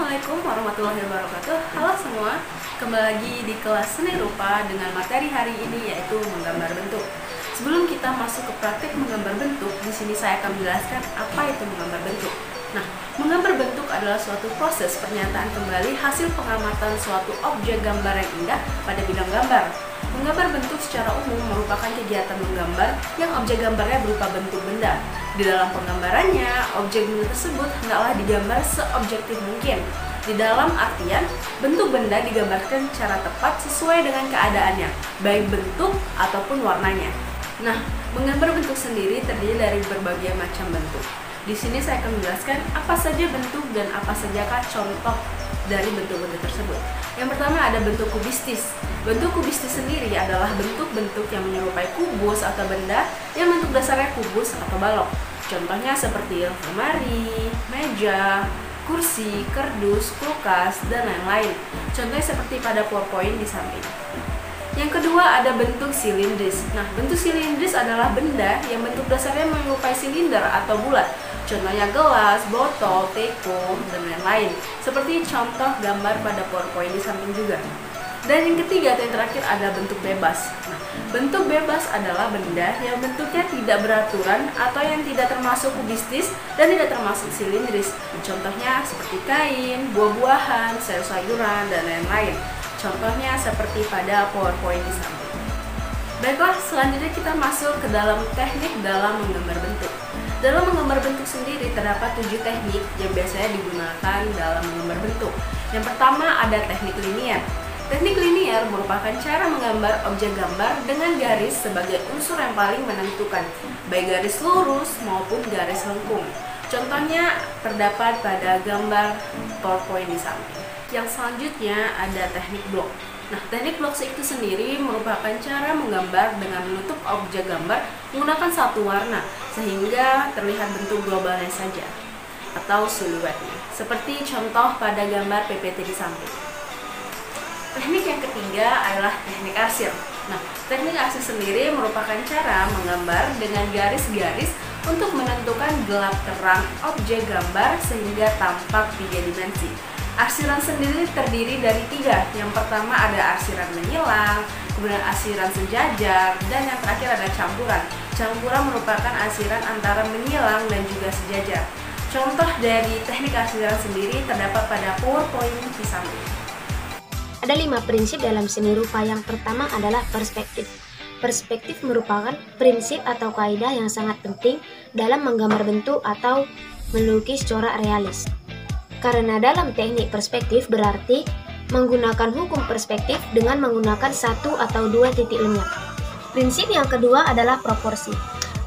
Assalamualaikum warahmatullahi wabarakatuh. Halo semua, kembali lagi di kelas seni rupa dengan materi hari ini yaitu menggambar bentuk. Sebelum kita masuk ke praktik menggambar bentuk, di sini saya akan menjelaskan apa itu menggambar bentuk. Nah, menggambar bentuk adalah suatu proses pernyataan kembali hasil pengamatan suatu objek gambar yang indah pada bidang gambar. Menggambar bentuk secara umum merupakan kegiatan menggambar yang objek gambarnya berupa bentuk benda. Di dalam penggambarannya, objek benda tersebut hendaklah digambar seobjektif mungkin. Di dalam artian, bentuk benda digambarkan secara tepat sesuai dengan keadaannya, baik bentuk ataupun warnanya. Nah, menggambar bentuk sendiri terdiri dari berbagai macam bentuk. Di sini saya akan menjelaskan apa saja bentuk dan apa sajakah contoh dari bentuk-bentuk tersebut. Yang pertama ada bentuk kubistis. Bentuk kubistis sendiri adalah bentuk-bentuk yang menyerupai kubus atau benda yang bentuk dasarnya kubus atau balok. Contohnya seperti lemari, meja, kursi, kardus, kulkas, dan lain-lain. Contohnya seperti pada PowerPoint di samping. Yang kedua ada bentuk silindris. Nah, bentuk silindris adalah benda yang bentuk dasarnya menyerupai silinder atau bulat. Contohnya gelas, botol, teko, dan lain-lain. Seperti contoh gambar pada PowerPoint di samping juga. Dan yang ketiga atau yang terakhir ada bentuk bebas. Nah, bentuk bebas adalah benda yang bentuknya tidak beraturan atau yang tidak termasuk kubistis dan tidak termasuk silindris. Contohnya seperti kain, buah-buahan, sayur-sayuran, dan lain-lain. Contohnya seperti pada PowerPoint di samping. Baiklah, selanjutnya kita masuk ke dalam teknik dalam menggambar bentuk. Dalam menggambar bentuk sendiri terdapat 7 teknik yang biasanya digunakan dalam menggambar bentuk. Yang pertama ada teknik linier. Teknik linier merupakan cara menggambar objek gambar dengan garis sebagai unsur yang paling menentukan, baik garis lurus maupun garis lengkung. Contohnya terdapat pada gambar PowerPoint di samping. Yang selanjutnya ada teknik blok. Nah, teknik blok itu sendiri merupakan cara menggambar dengan menutup objek gambar menggunakan satu warna sehingga terlihat bentuk globalnya saja atau siluetnya. Seperti contoh pada gambar PPT di samping. Teknik yang ketiga adalah teknik arsir. Nah, teknik arsir sendiri merupakan cara menggambar dengan garis-garis untuk menentukan gelap terang objek gambar sehingga tampak 3 dimensi. Arsiran sendiri terdiri dari 3. Yang pertama ada arsiran menyilang, kemudian arsiran sejajar, dan yang terakhir ada campuran. Campuran merupakan arsiran antara menyilang dan juga sejajar. Contoh dari teknik arsiran sendiri terdapat pada PowerPoint di samping. Ada 5 prinsip dalam seni rupa. Yang pertama adalah perspektif. Perspektif merupakan prinsip atau kaidah yang sangat penting dalam menggambar bentuk atau melukis corak realis. Karena dalam teknik perspektif berarti menggunakan hukum perspektif dengan menggunakan 1 atau 2 titik lenyap. Prinsip yang kedua adalah proporsi.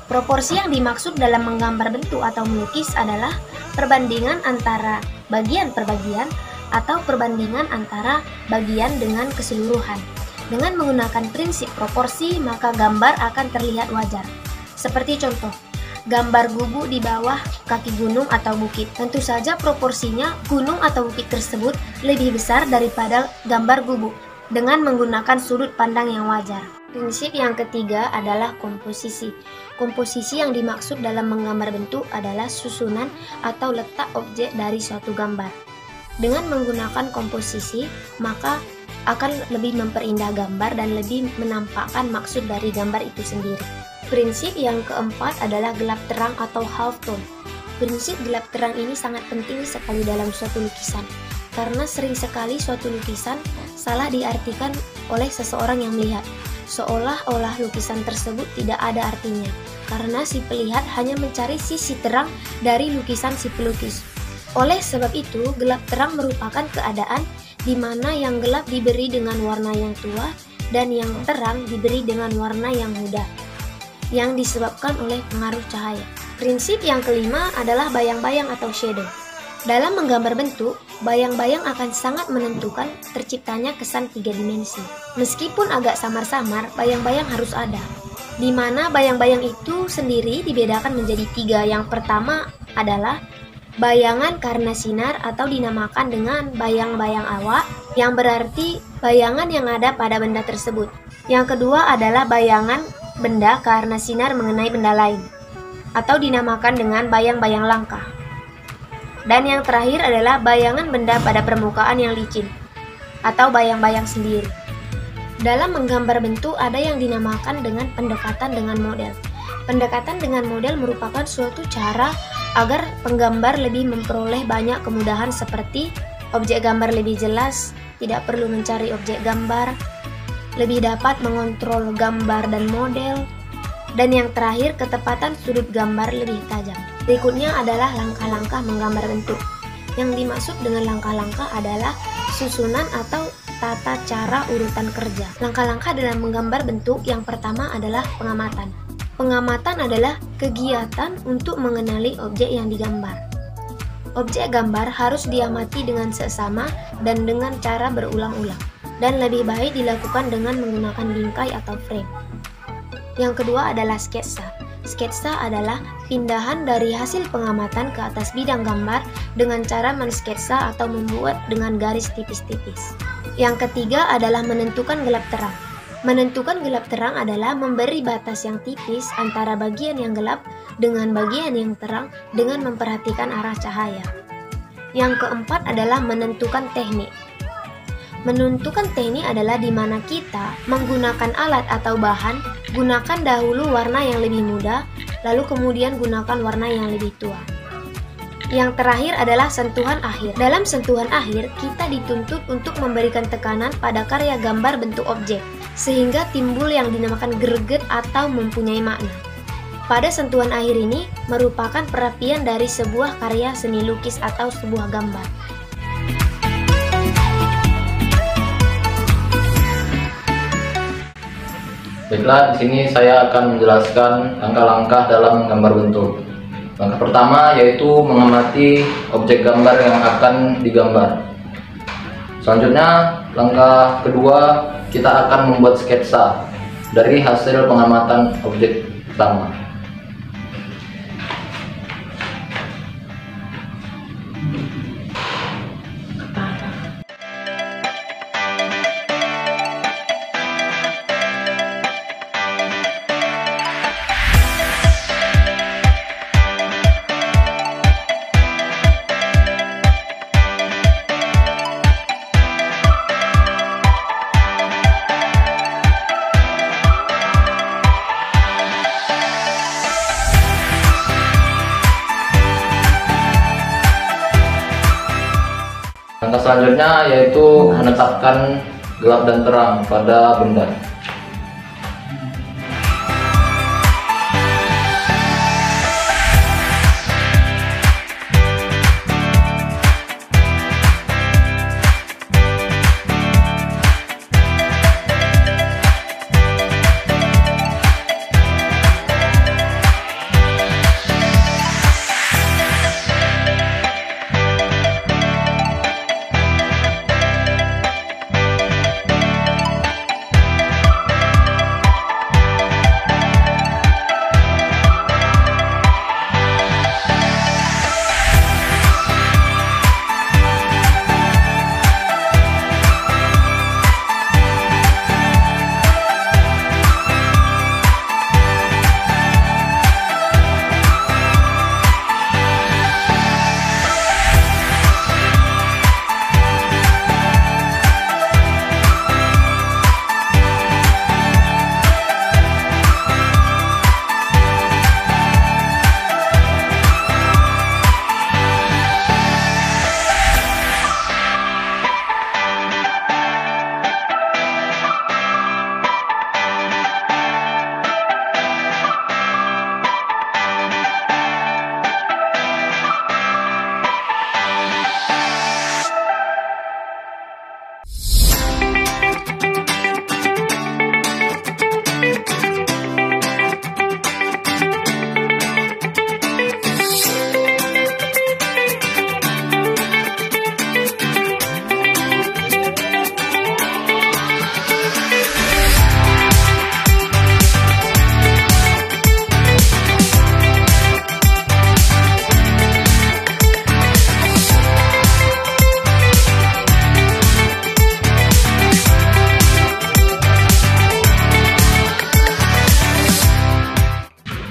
Proporsi yang dimaksud dalam menggambar bentuk atau melukis adalah perbandingan antara bagian per bagian atau perbandingan antara bagian dengan keseluruhan. Dengan menggunakan prinsip proporsi, maka gambar akan terlihat wajar. Seperti contoh, gambar gubuk di bawah kaki gunung atau bukit. Tentu saja proporsinya gunung atau bukit tersebut lebih besar daripada gambar gubuk dengan menggunakan sudut pandang yang wajar. Prinsip yang ketiga adalah komposisi. Komposisi yang dimaksud dalam menggambar bentuk adalah susunan atau letak objek dari suatu gambar. Dengan menggunakan komposisi, maka akan lebih memperindah gambar dan lebih menampakkan maksud dari gambar itu sendiri. Prinsip yang keempat adalah gelap terang atau half tone. Prinsip gelap terang ini sangat penting sekali dalam suatu lukisan, karena sering sekali suatu lukisan salah diartikan oleh seseorang yang melihat, seolah-olah lukisan tersebut tidak ada artinya, karena si pelihat hanya mencari sisi terang dari lukisan si pelukis. Oleh sebab itu, gelap terang merupakan keadaan di mana yang gelap diberi dengan warna yang tua dan yang terang diberi dengan warna yang muda, yang disebabkan oleh pengaruh cahaya. Prinsip yang kelima adalah bayang-bayang atau shadow. Dalam menggambar bentuk, bayang-bayang akan sangat menentukan terciptanya kesan 3 dimensi. Meskipun agak samar-samar, bayang-bayang harus ada, di mana bayang-bayang itu sendiri dibedakan menjadi 3. Yang pertama adalah bayangan karena sinar atau dinamakan dengan bayang-bayang awak, yang berarti bayangan yang ada pada benda tersebut. Yang kedua adalah bayangan benda karena sinar mengenai benda lain, atau dinamakan dengan bayang-bayang langka. Dan yang terakhir adalah bayangan benda pada permukaan yang licin atau bayang-bayang sendiri. Dalam menggambar bentuk ada yang dinamakan dengan pendekatan dengan model. Pendekatan dengan model merupakan suatu cara agar penggambar lebih memperoleh banyak kemudahan seperti objek gambar lebih jelas, tidak perlu mencari objek gambar, lebih dapat mengontrol gambar dan model, dan yang terakhir ketepatan sudut gambar lebih tajam. Berikutnya adalah langkah-langkah menggambar bentuk. Yang dimaksud dengan langkah-langkah adalah susunan atau tata cara urutan kerja. Langkah-langkah dalam menggambar bentuk yang pertama adalah pengamatan. Pengamatan adalah kegiatan untuk mengenali objek yang digambar. Objek gambar harus diamati dengan seksama dan dengan cara berulang-ulang, dan lebih baik dilakukan dengan menggunakan bingkai atau frame. Yang kedua adalah sketsa. Sketsa adalah pindahan dari hasil pengamatan ke atas bidang gambar dengan cara mensketsa atau membuat dengan garis tipis-tipis. Yang ketiga adalah menentukan gelap terang. Menentukan gelap terang adalah memberi batas yang tipis antara bagian yang gelap dengan bagian yang terang dengan memperhatikan arah cahaya. Yang keempat adalah menentukan teknik. Menentukan teknik adalah di mana kita menggunakan alat atau bahan, gunakan dahulu warna yang lebih muda, lalu kemudian gunakan warna yang lebih tua. Yang terakhir adalah sentuhan akhir. Dalam sentuhan akhir, kita dituntut untuk memberikan tekanan pada karya gambar bentuk objek, sehingga timbul yang dinamakan greget atau mempunyai makna. Pada sentuhan akhir ini, merupakan perapian dari sebuah karya seni lukis atau sebuah gambar. Baiklah, di sini saya akan menjelaskan langkah-langkah dalam menggambar bentuk. Langkah pertama yaitu mengamati objek gambar yang akan digambar. Selanjutnya, langkah kedua, kita akan membuat sketsa dari hasil pengamatan objek pertama. Langkah selanjutnya yaitu menetapkan gelap dan terang pada benda.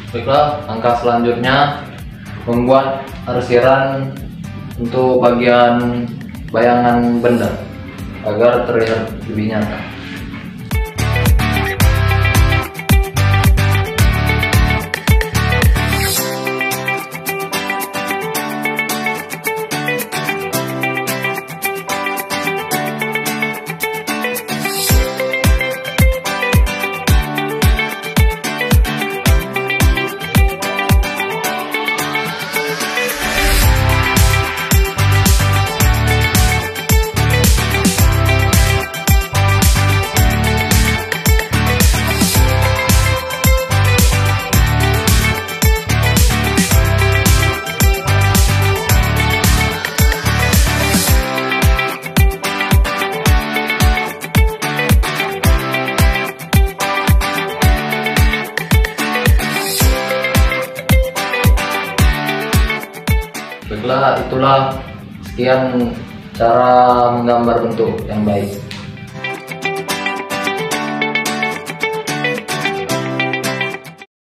Baiklah, langkah selanjutnya membuat arsiran untuk bagian bayangan benda agar terlihat lebih nyata. Baiklah, itulah sekian cara menggambar bentuk yang baik.